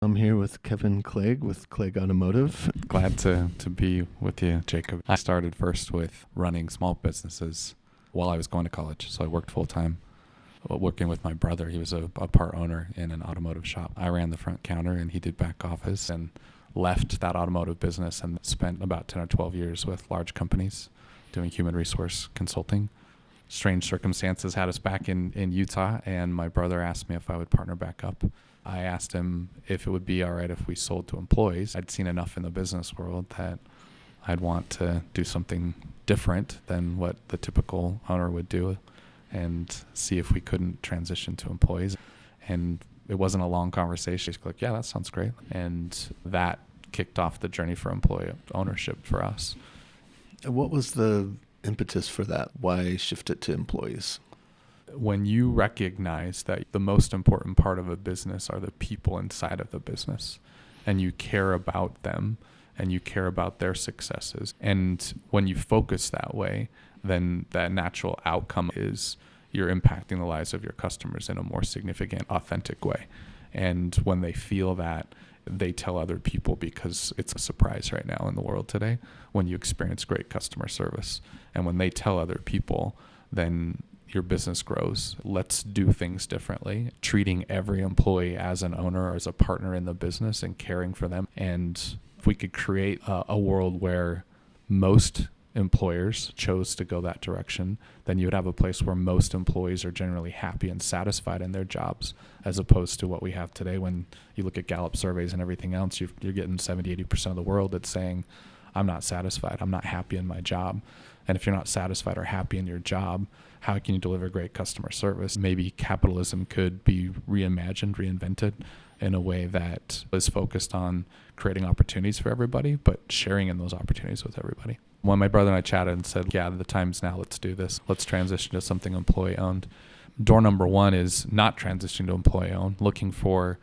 I'm here with Kevin Clegg with Clegg Automotive. Glad to be with you, Jacob. I started first with running small businesses while I was going to college. So I worked full time working with my brother. He was a part owner in an automotive shop. I ran the front counter and he did back office, and left that automotive business and spent about 10 or 12 years with large companies doing human resource consulting. Strange circumstances had us back in Utah, and my brother asked me if I would partner back up. I asked him if it would be all right if we sold to employees. I'd seen enough in the business world that I'd want to do something different than what the typical owner would do and see if we couldn't transition to employees. And it wasn't a long conversation. She's like, yeah, that sounds great. And that kicked off the journey for employee ownership for us. What was the impetus for that? Why shift it to employees? When you recognize that the most important part of a business are the people inside of the business, and you care about them and you care about their successes, and when you focus that way, then that natural outcome is you're impacting the lives of your customers in a more significant, authentic way. And when they feel that, they tell other people, because it's a surprise right now in the world today when you experience great customer service. And when they tell other people, then your business grows. Let's do things differently, treating every employee as an owner or as a partner in the business and caring for them. And if we could create a world where most employers chose to go that direction, then you would have a place where most employees are generally happy and satisfied in their jobs, as opposed to what we have today. When you look at Gallup surveys and everything else, you're getting 70-80% of the world that's saying, I'm not satisfied, I'm not happy in my job. And if you're not satisfied or happy in your job, how can you deliver great customer service? Maybe capitalism could be reimagined, reinvented in a way that is focused on creating opportunities for everybody, but sharing in those opportunities with everybody. When my brother and I chatted and said, yeah, the time's now, let's do this. Let's transition to something employee owned. Door number one is not transitioning to employee owned, looking for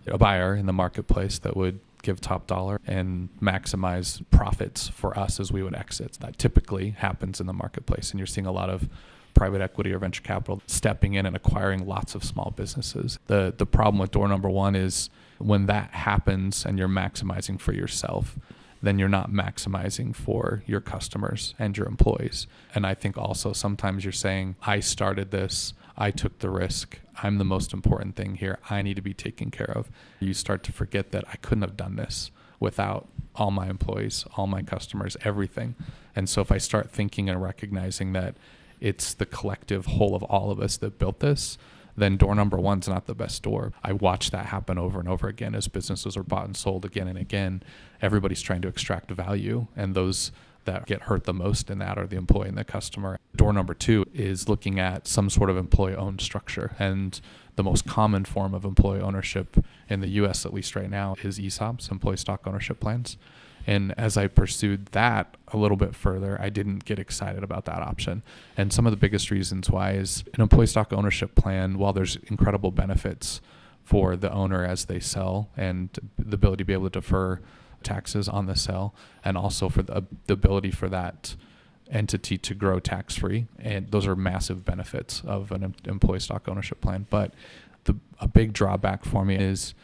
a buyer in the marketplace that would give top dollar and maximize profits for us as we would exit. That typically happens in the marketplace, and you're seeing a lot of private equity or venture capital stepping in and acquiring lots of small businesses. The problem with door number one is when that happens and you're maximizing for yourself, then you're not maximizing for your customers and your employees. And I think also sometimes you're saying, I started this, I took the risk, I'm the most important thing here, I need to be taken care of. You start to forget that I couldn't have done this without all my employees, all my customers, everything. And so if I start thinking and recognizing that it's the collective whole of all of us that built this, then door number one's not the best door. I watch that happen over and over again as businesses are bought and sold again and again. Everybody's trying to extract value, and those that get hurt the most in that are the employee and the customer. Door number two is looking at some sort of employee-owned structure. And the most common form of employee ownership in the U.S., at least right now, is ESOPs, employee stock ownership plans. And as I pursued that a little bit further, I didn't get excited about that option. And some of the biggest reasons why is an employee stock ownership plan, while there's incredible benefits for the owner as they sell and the ability to be able to defer taxes on the sell, and also for the ability for that entity to grow tax-free. And those are massive benefits of an employee stock ownership plan. But a big drawback for me is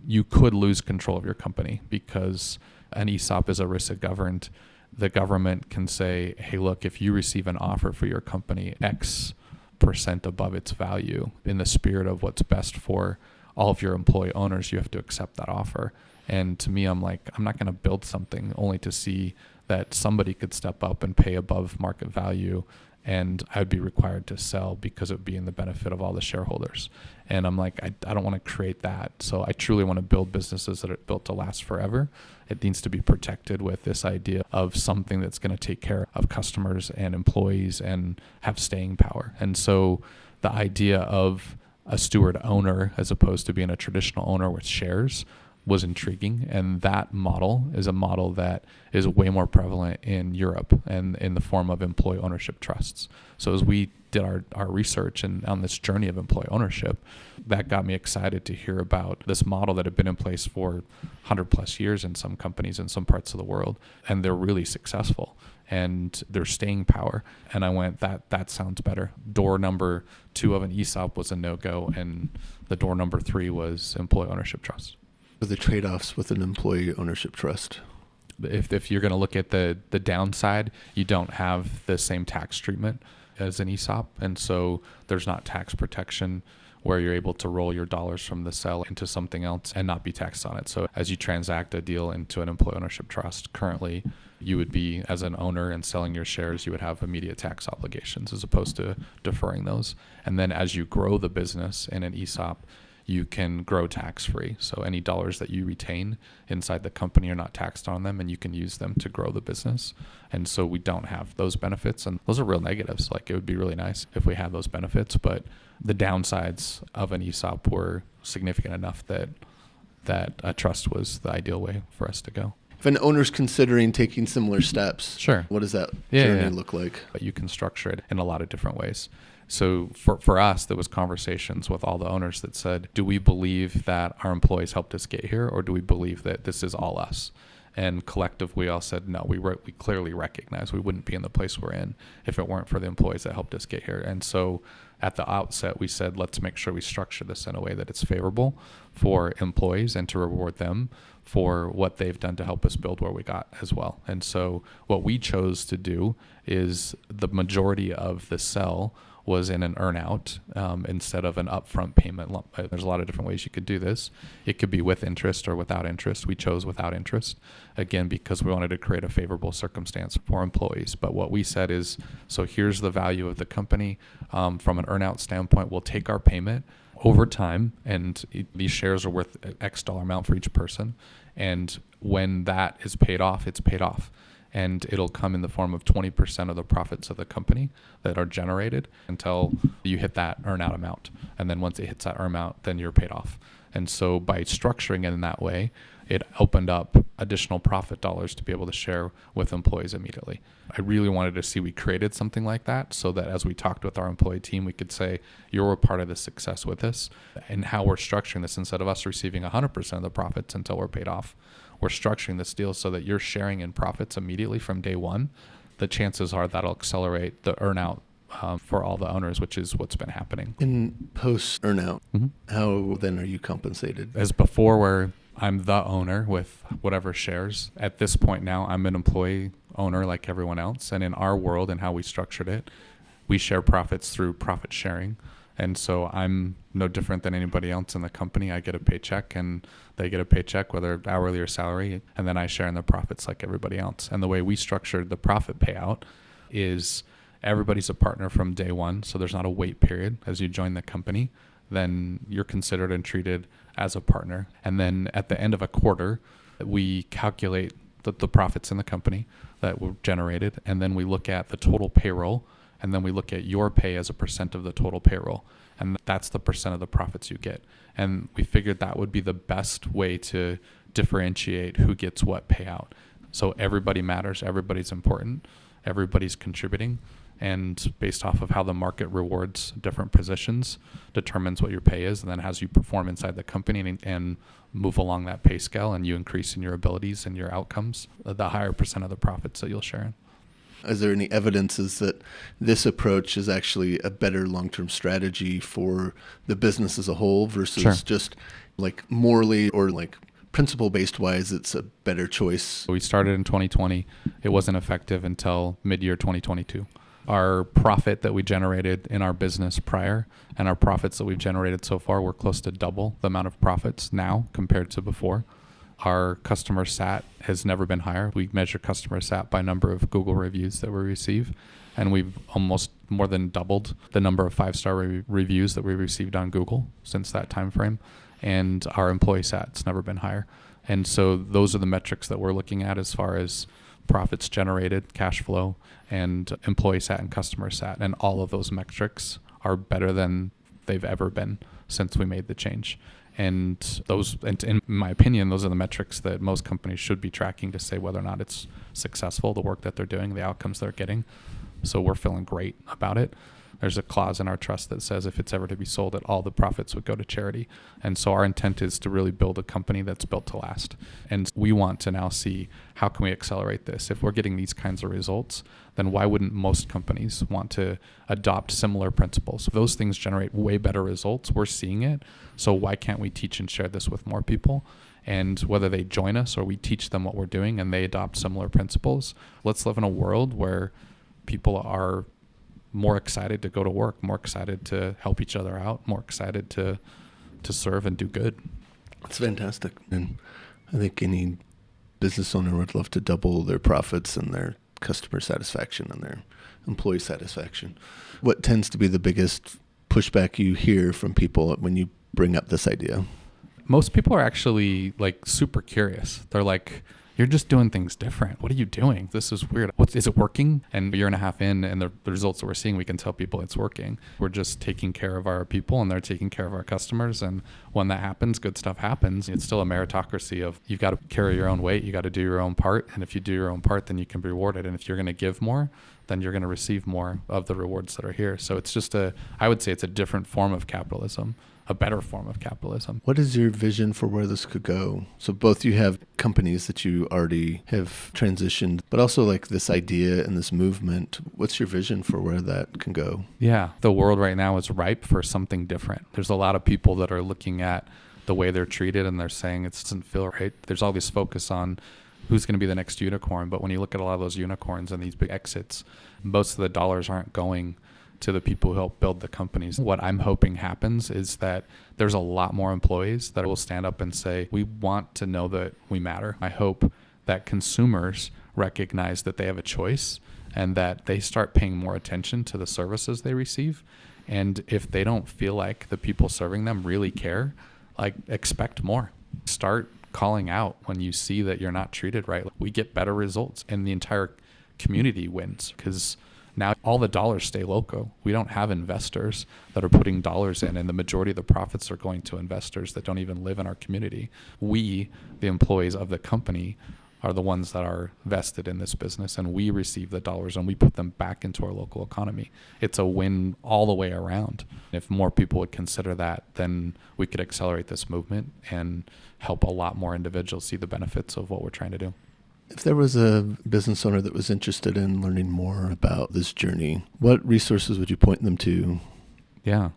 you could lose control of your company, because an ESOP is ERISA governed. The government can say, hey, look, if you receive an offer for your company X% above its value, in the spirit of what's best for all of your employee owners, you have to accept that offer. And to me, I'm like, I'm not going to build something only to see that somebody could step up and pay above market value, and I'd be required to sell because it would be in the benefit of all the shareholders. And I'm like, I don't want to create that. So I truly want to build businesses that are built to last forever. It needs to be protected with this idea of something that's going to take care of customers and employees and have staying power. And so the idea of a steward owner as opposed to being a traditional owner with shares was intriguing. And that model is a model that is way more prevalent in Europe and in the form of employee ownership trusts. So as we did our research and on this journey of employee ownership, that got me excited to hear about this model that had been in place for 100 plus years in some companies in some parts of the world. And they're really successful and their staying power. And I went, that sounds better. Door number two of an ESOP was a no-go, and the door number three was employee ownership trust. The trade-offs with an employee ownership trust. If you're going to look at the downside, you don't have the same tax treatment as an ESOP. And so there's not tax protection where you're able to roll your dollars from the sale into something else and not be taxed on it. So as you transact a deal into an employee ownership trust, currently you would be, as an owner and selling your shares, you would have immediate tax obligations as opposed to deferring those. And then as you grow the business in an ESOP, you can grow tax-free. So any dollars that you retain inside the company are not taxed on them, and you can use them to grow the business. And so we don't have those benefits, and those are real negatives. Like, it would be really nice if we had those benefits, but the downsides of an ESOP were significant enough that a trust was the ideal way for us to go. If an owner's considering taking similar steps, sure, what does that journey look like? But you can structure it in a lot of different ways. So for us, there was conversations with all the owners that said, do we believe that our employees helped us get here, or do we believe that this is all us? And collectively, we all said, no, we clearly recognize we wouldn't be in the place we're in if it weren't for the employees that helped us get here. And so at the outset, we said, let's make sure we structure this in a way that it's favorable for employees and to reward them for what they've done to help us build where we got as well. And so what we chose to do is the majority of the sell was in an earnout instead of an upfront payment lump. There's a lot of different ways you could do this. It could be with interest or without interest. We chose without interest, again, because we wanted to create a favorable circumstance for employees. But what we said is, so here's the value of the company. From an earnout standpoint, we'll take our payment over time, and these shares are worth X dollar amount for each person. And when that is paid off, it's paid off. And it'll come in the form of 20% of the profits of the company that are generated until you hit that earn-out amount. And then once it hits that earn-out, then you're paid off. And so by structuring it in that way, it opened up additional profit dollars to be able to share with employees immediately. I really wanted to see we created something like that so that as we talked with our employee team, we could say, you're a part of the success with us. And how we're structuring this, instead of us receiving 100% of the profits until we're paid off, we're structuring this deal so that you're sharing in profits immediately from day one. The chances are that'll accelerate the earnout for all the owners, which is what's been happening. In post earnout, how then are you compensated? As before, where I'm the owner with whatever shares. At this point now, I'm an employee owner like everyone else. And in our world and how we structured it, we share profits through profit sharing. And so I'm no different than anybody else in the company. I get a paycheck and they get a paycheck, whether hourly or salary, and then I share in the profits like everybody else. And the way we structured the profit payout is everybody's a partner from day one. So there's not a wait period. As you join the company, then you're considered and treated as a partner. And then at the end of a quarter, we calculate the profits in the company that were generated. And then we look at the total payroll. And then we look at your pay as a percent of the total payroll. And that's the percent of the profits you get. And we figured that would be the best way to differentiate who gets what payout. So everybody matters, everybody's important, everybody's contributing. And based off of how the market rewards different positions, determines what your pay is. And then as you perform inside the company and move along that pay scale and you increase in your abilities and your outcomes, the higher percent of the profits that you'll share in. Is there any evidences that this approach is actually a better long-term strategy for the business as a whole versus just like morally or like principle-based wise, it's a better choice? We started in 2020. It wasn't effective until mid-year 2022. Our profit that we generated in our business prior and our profits that we've generated so far, we're close to double the amount of profits now compared to before. Our customer sat has never been higher. We measure customer sat by number of Google reviews that we receive, and we've almost more than doubled the number of 5-star reviews that we received on Google since that time frame. And our employee sat's never been higher. And so those are the metrics that we're looking at as far as profits generated, cash flow, and employee sat and customer sat. And all of those metrics are better than they've ever been since we made the change. And those, and in my opinion, those are the metrics that most companies should be tracking to say whether or not it's successful, the work that they're doing, the outcomes they're getting. So we're feeling great about it. There's a clause in our trust that says if it's ever to be sold, that all the profits would go to charity. And so our intent is to really build a company that's built to last. And we want to now see how can we accelerate this. If we're getting these kinds of results, then why wouldn't most companies want to adopt similar principles? If those things generate way better results, we're seeing it. So why can't we teach and share this with more people? And whether they join us or we teach them what we're doing and they adopt similar principles, let's live in a world where people are more excited to go to work, more excited to help each other out, more excited to serve and do good. It's fantastic. And I think any business owner would love to double their profits and their customer satisfaction and their employee satisfaction. What tends to be the biggest pushback you hear from people when you bring up this idea? Most people are actually like super curious. They're like, you're just doing things different. What are you doing? This is weird. Is it working? And a year and a half in, and the results that we're seeing, we can tell people it's working. We're just taking care of our people and they're taking care of our customers. And when that happens, good stuff happens. It's still a meritocracy of you've got to carry your own weight. You got to do your own part. And if you do your own part, then you can be rewarded. And if you're going to give more, then you're going to receive more of the rewards that are here. So it's just I would say it's a different form of capitalism, a better form of capitalism. What is your vision for where this could go? So both you have companies that you already have transitioned, but also like this idea and this movement. What's your vision for where that can go? Yeah, the world right now is ripe for something different. There's a lot of people that are looking at the way they're treated and they're saying it doesn't feel right. There's all this focus on who's going to be the next unicorn. But when you look at a lot of those unicorns and these big exits, most of the dollars aren't going to the people who help build the companies. What I'm hoping happens is that there's a lot more employees that will stand up and say, we want to know that we matter. I hope that consumers recognize that they have a choice and that they start paying more attention to the services they receive. And if they don't feel like the people serving them really care, like expect more. Start calling out when you see that you're not treated right. We get better results and the entire community wins because now all the dollars stay local. We don't have investors that are putting dollars in, and the majority of the profits are going to investors that don't even live in our community. We, the employees of the company, are the ones that are vested in this business, and we receive the dollars and we put them back into our local economy. It's a win all the way around. If more people would consider that, then we could accelerate this movement and help a lot more individuals see the benefits of what we're trying to do. If there was a business owner that was interested in learning more about this journey, what resources would you point them to? Yeah,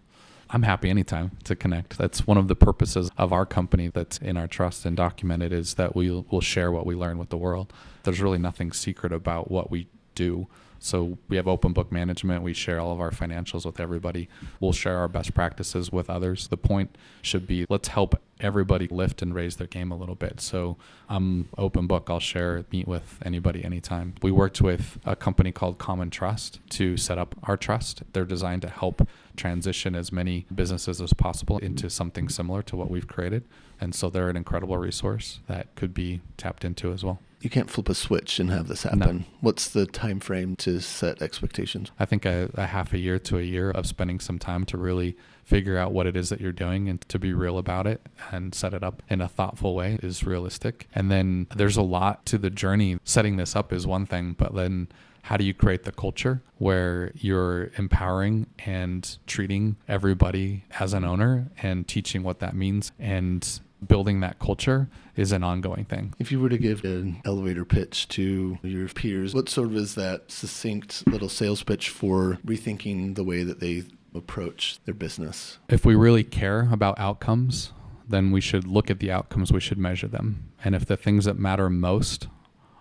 I'm happy anytime to connect. That's one of the purposes of our company that's in our trust and documented is that we will share what we learn with the world. There's really nothing secret about what we do. So we have open book management. We share all of our financials with everybody. We'll share our best practices with others. The point should be let's help everybody lift and raise their game a little bit. So I'm open book. I'll share, meet with anybody anytime. We worked with a company called Common Trust to set up our trust. They're designed to help transition as many businesses as possible into something similar to what we've created. And so they're an incredible resource that could be tapped into as well. You can't flip a switch and have this happen. No. What's the time frame to set expectations? I think a half a year to a year of spending some time to really figure out what it is that you're doing and to be real about it and set it up in a thoughtful way is realistic. And then there's a lot to the journey. Setting this up is one thing, but then how do you create the culture where you're empowering and treating everybody as an owner and teaching what that means and building that culture is an ongoing thing. If you were to give an elevator pitch to your peers, what sort of is that succinct little sales pitch for rethinking the way that they approach their business? If we really care about outcomes, then we should look at the outcomes, we should measure them. And if the things that matter most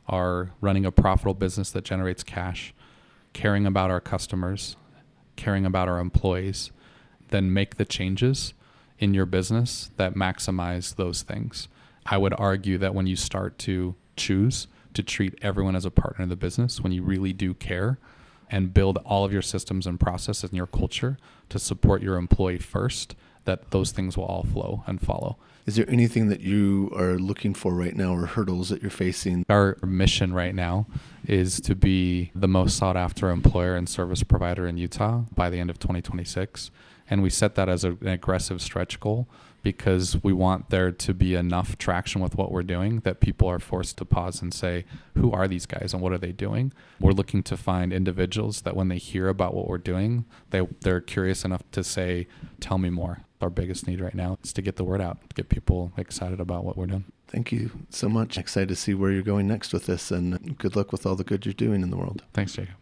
are running a profitable business that generates cash, caring about our customers, caring about our employees, then make the changes in your business that maximize those things. I would argue that when you start to choose to treat everyone as a partner in the business, when you really do care and build all of your systems and processes and your culture to support your employee first, that those things will all flow and follow. Is there anything that you are looking for right now or hurdles that you're facing? Our mission right now is to be the most sought after employer and service provider in Utah by the end of 2026. And we set that as an aggressive stretch goal because we want there to be enough traction with what we're doing that people are forced to pause and say, who are these guys and what are they doing? We're looking to find individuals that when they hear about what we're doing, they're curious enough to say, tell me more. Our biggest need right now is to get the word out, get people excited about what we're doing. Thank you so much. Excited to see where you're going next with this, and good luck with all the good you're doing in the world. Thanks, Jacob.